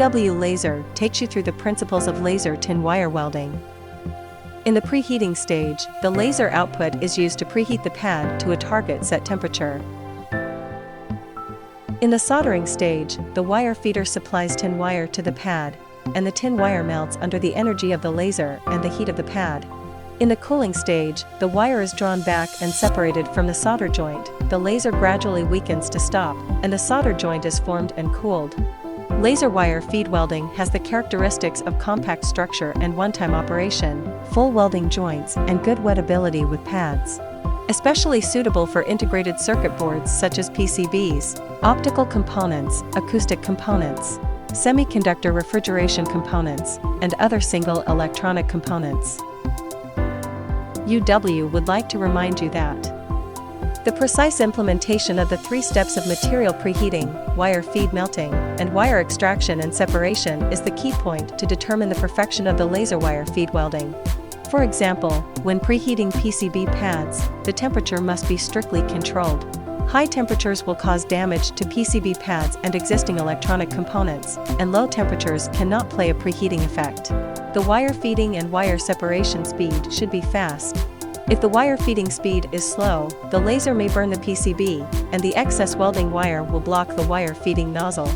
UW laser takes you through the principles of laser tin wire welding. In the preheating stage, the laser output is used to preheat the pad to a target set temperature. In the soldering stage, the wire feeder supplies tin wire to the pad, and the tin wire melts under the energy of the laser and the heat of the pad. In the cooling stage, the wire is drawn back and separated from the solder joint, the laser gradually weakens to stop, and the solder joint is formed and cooled. Laser wire feed welding has the characteristics of compact structure and one-time operation, full welding joints, and good wettability with pads. Especially suitable for integrated circuit boards such as PCBs, optical components, acoustic components, semiconductor refrigeration components, and other single electronic components. UW would like to remind you that the precise implementation of the 3 steps of material preheating, wire feed melting, and wire extraction and separation is the key point to determine the perfection of the laser wire feed welding. For example, when preheating PCB pads, the temperature must be strictly controlled. High temperatures will cause damage to PCB pads and existing electronic components, and low temperatures cannot play a preheating effect. The wire feeding and wire separation speed should be fast. If the wire feeding speed is slow, the laser may burn the PCB, and the excess welding wire will block the wire feeding nozzle.